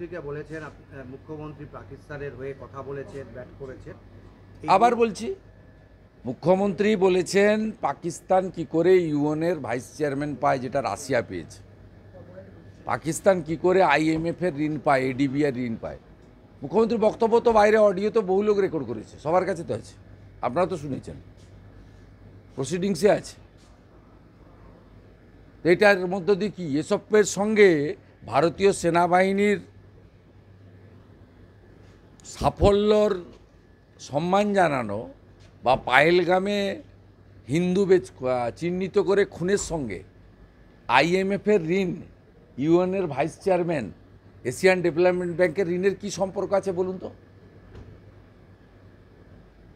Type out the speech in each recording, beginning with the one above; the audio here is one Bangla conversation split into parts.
মুখ্যমন্ত্রীকে বলেছেন, মুখ্যমন্ত্রী পাকিস্তানের হয়ে কথা বলেছেন, ব্যাট করেছেন। আবার বলছি, মুখ্যমন্ত্রী বলেছেন পাকিস্তান কি করে ইউএনের ভাইস চেয়ারম্যান পায় যেটা রাশিয়া পেয়েছে, পাকিস্তান কি করে আইএমএফের ঋণ পায়, এডিবিআর ঋণ পায়। মুখ্যমন্ত্রীর বক্তব্য তো বাইরে অডিও তো বহু লোক রেকর্ড করেছে, সবার কাছে তো আছে, আপনারা তো শুনেছেন, প্রসিডিংসে আছে। এটার মধ্য দিয়ে কি এসবের সঙ্গে ভারতীয় সেনাবাহিনীর সাফল্যর সম্মান জানানো বা পায়েলগামে হিন্দু চিহ্নিত করে খুনের সঙ্গে আইএমএফের ঋণ, ইউএনের ভাইস চেয়ারম্যান, এশিয়ান ডেভেলপমেন্ট ব্যাংকের ঋণের কি সম্পর্ক আছে বলুন তো?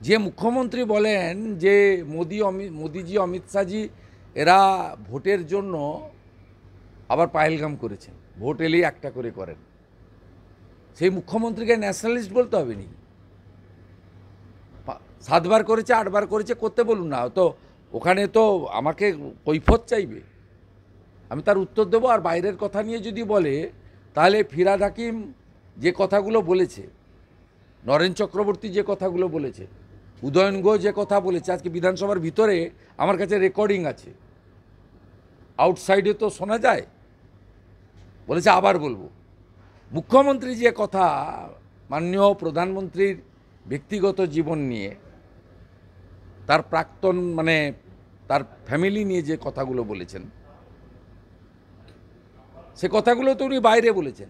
যে মুখ্যমন্ত্রী বলেন যে মোদিজি, অমিত শাহজি এরা ভোটের জন্য আবার পায়েলগাম করেছেন, ভোট এলেই একটা করে করেন, সেই মুখ্যমন্ত্রীকে ন্যাশনালিস্ট বলতে হবে নি? 7 বার করেছে, 8 বার করেছে, করতে বলুন না তো, ওখানে তো আমাকে কৈফত চাইবে, আমি তার উত্তর দেবো। আর বাইরের কথা নিয়ে যদি বলে, তাহলে ফিরহাদ হাকিম যে কথাগুলো বলেছে, নরেন চক্রবর্তী যে কথাগুলো বলেছে, উদয়ন ঘোষ যে কথা বলেছে, আজকে বিধানসভার ভিতরে আমার কাছে রেকর্ডিং আছে, আউটসাইডে তো শোনা যায়, বলেছে আবার বলবো। মুখ্যমন্ত্রী যে কথা মাননীয় প্রধানমন্ত্রীর ব্যক্তিগত জীবন নিয়ে, তার প্রাক্তন মানে তার ফ্যামিলি নিয়ে যে কথাগুলো বলেছেন, সে কথাগুলো তো উনি বাইরে বলেছেন।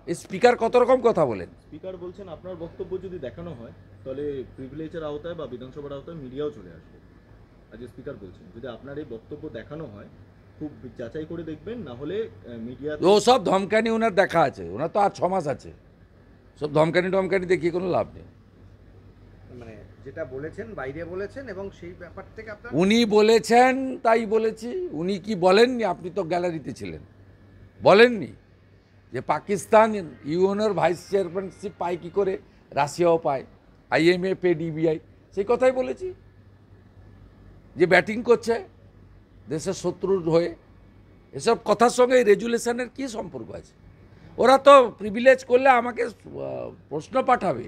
এই স্পিকার কত রকম কথা বলেন। স্পিকার বলছেন আপনার বক্তব্য যদি দেখানো হয় তাহলে প্রিভিলেজের আওতায় বা বিধানসভার আওতায় মিডিয়াও চলে আসবে। আজ স্পিকার বলছেন যদি আপনার এই বক্তব্য দেখানো হয় খুব যাচাই করে দেখবেন, না হলে মিডিয়া ও সব ধমকানি ওনার দেখা আছে, ওনার তো আর 6 মাস আছে, সব ধমকানি দেখিয়ে কোনো লাভ নেই। মানে যেটা বলেছেন বাইরে বলেছেন, এবং সেই ব্যাপার থেকে আপনার উনি বলেছেন তাই বলেছি। উনি কি বলেননি? আপনি তো গ্যালারিতে ছিলেন, বলেননি যে পাকিস্তান ইউএনের ভাইস চেয়ারম্যানশিপ পায় কী করে, রাশিয়াও পায়, আইএমএফ, এডিবিআই, সেই কথাই বলেছি। যে ব্যাটিং করছে দেশের শত্রুর হয়ে, এসব কথার সঙ্গে এই রেজুলেশনের কী সম্পর্ক আছে? ওরা তো প্রিভিলেজ করলে আমাকে প্রশ্ন পাঠাবে,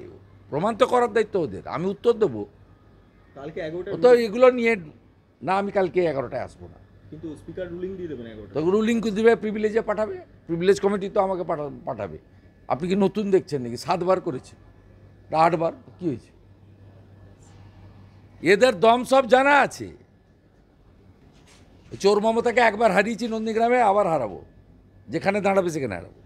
প্রমাণ তো করার দায়িত্ব ওদের, আমি উত্তর দেবো। কালকে 11টা তো এগুলো নিয়ে না, আমি কালকে 11টায় আসবো না। কিন্তু স্পিকার রুলিং দিয়ে দেবেন 11টা। তো রুলিং দিবে, প্রিভিলেজে পাঠাবে, প্রিভিলেজ কমিটি তো আমাকে পাঠাবে। আপনি কি নতুন দেখছেন নাকি? 7 বার করেছে, 8 বার, কী হয়েছে? এদের দম সব জানা আছে। চোর মমতাকে একবার হারিয়েছি নন্দীগ্রামে, আবার হারাবো, যেখানে দাঁড়াবে সেখানে হারাবো।